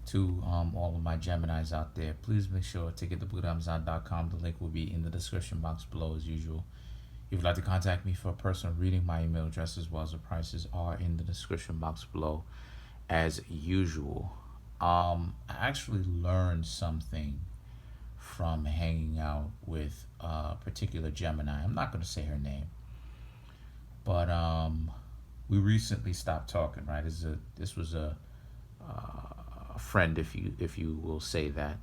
To all of my Geminis out there, please make sure to get the blueamazon.com. The link will be in the description box below as usual. If you'd like to contact me for a personal reading, my email address as well as the prices are in the description box below as usual. I actually learned something from hanging out with a particular Gemini. I'm not going to say her name, but we recently stopped talking. Right, this was a friend, if you will say that.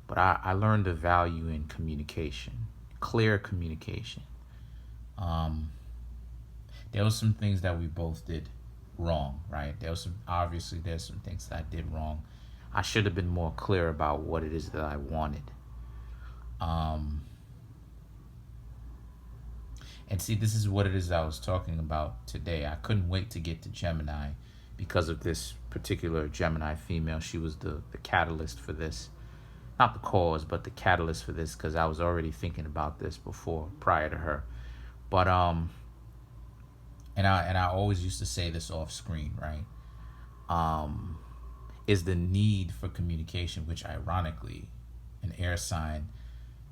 But I learned the value in communication, clear communication. There was some things that we both did wrong, right? There's some things that I did wrong. I should have been more clear about what it is that I wanted. And see, this is what it is I was talking about today. I couldn't wait to get to Gemini because of this particular Gemini female. She was the catalyst for this. Not the cause, but the catalyst for this, because I was already thinking about this prior to her. But and I always used to say this off screen, right? Is the need for communication, which ironically, an air sign,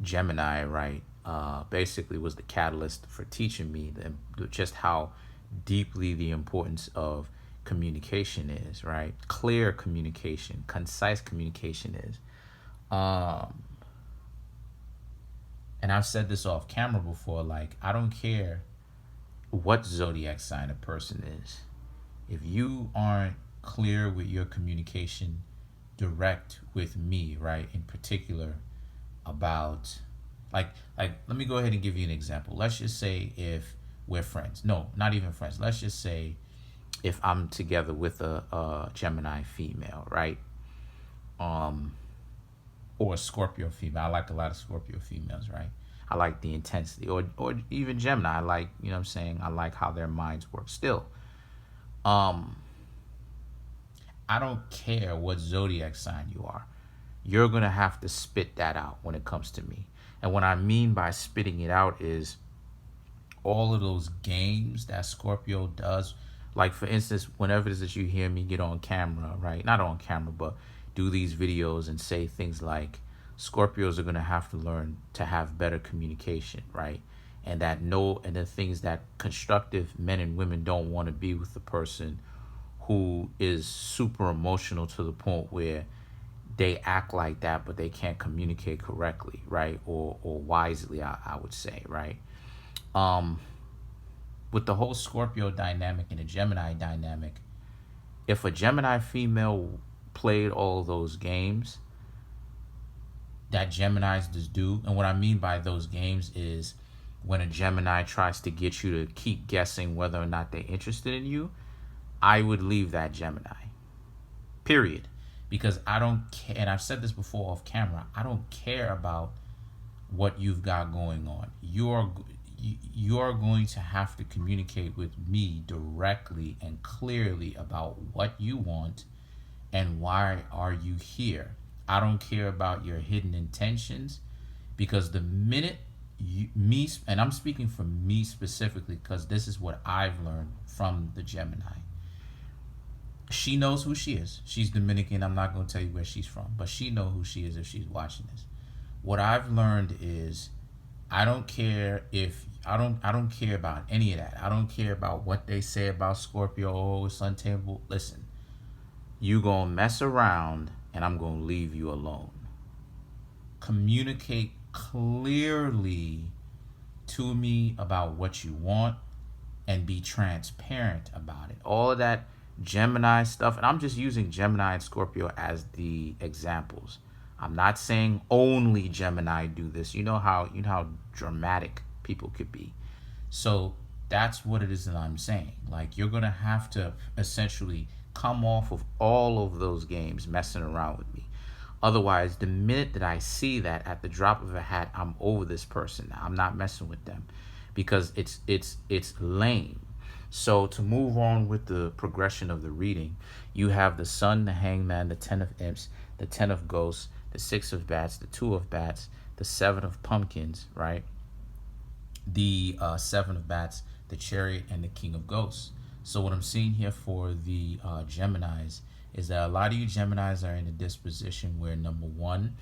Gemini, right, basically was the catalyst for teaching me just how deeply the importance of communication is, right? Clear communication, concise communication is. And I've said this off camera before, like, I don't care what zodiac sign a person is. If you aren't clear with your communication, direct with me, right, in particular, about, like let me go ahead and give you an example. Let's just say if we're friends. No, not even friends. Let's just say if I'm together with a Gemini female, right? Or a Scorpio female. I like a lot of Scorpio females, right? I like the intensity. Or even Gemini. I like, you know what I'm saying? I like how their minds work. Still, I don't care what zodiac sign you are. You're going to have to spit that out when it comes to me. And what I mean by spitting it out is all of those games that Scorpio does. Like, for instance, whenever it is that you hear me get on camera, right? Not on camera, but do these videos and say things like Scorpios are going to have to learn to have better communication, right? And the things that constructive men and women don't want to be with the person who is super emotional to the point where they act like that, but they can't communicate correctly, right? Or wisely, I would say, right? With the whole Scorpio dynamic and the Gemini dynamic, if a Gemini female played all those games that Geminis just do, and what I mean by those games is when a Gemini tries to get you to keep guessing whether or not they're interested in you, I would leave that Gemini. Period. Because I don't care, and I've said this before off camera, I don't care about what you've got going on. You're going to have to communicate with me directly and clearly about what you want and why are you here. I don't care about your hidden intentions, because the minute and I'm speaking for me specifically because this is what I've learned from the Gemini. She knows who she is. She's Dominican. I'm not going to tell you where she's from, but she knows who she is if she's watching this. What I've learned is I don't care about any of that. I don't care about what they say about Scorpio. Oh, it's untamable. Listen, you going to mess around and I'm going to leave you alone. Communicate clearly to me about what you want and be transparent about it. All of that Gemini stuff, and I'm just using Gemini and Scorpio as the examples. I'm not saying only Gemini do this. You know how dramatic people could be. So that's what it is that I'm saying. Like, you're going to have to essentially come off of all of those games messing around with me. Otherwise, the minute that I see that, at the drop of a hat, I'm over this person now. I'm not messing with them because it's lame. So to move on with the progression of the reading, you have the Sun, the Hangman, the Ten of Imps, the Ten of Ghosts, the Six of Bats, the Two of Bats, the Seven of Pumpkins, right? The Seven of Bats, the Chariot, and the King of Ghosts. So what I'm seeing here for the Geminis is that a lot of you Geminis are in a disposition where, number one,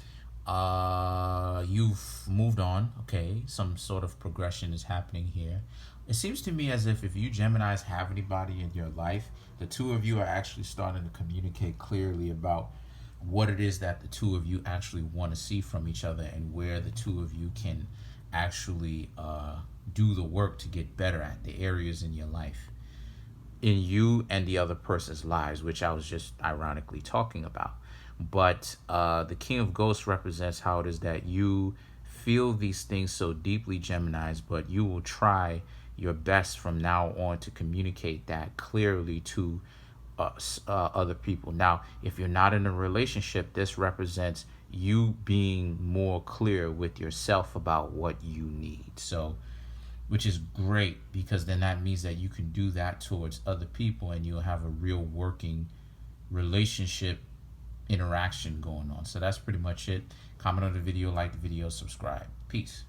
you've moved on. Okay, some sort of progression is happening here. It seems to me as if you Geminis have anybody in your life, the two of you are actually starting to communicate clearly about what it is that the two of you actually want to see from each other, and where the two of you can actually do the work to get better at the areas in your life, in you and the other person's lives, which I was just ironically talking about. But the King of Ghosts represents how it is that you feel these things so deeply, Geminis, but you will try your best from now on to communicate that clearly to other people. Now, if you're not in a relationship, this represents you being more clear with yourself about what you need. So, which is great, because then that means that you can do that towards other people, and you'll have a real working relationship interaction going on. So that's pretty much it. Comment on the video, like the video, subscribe. Peace.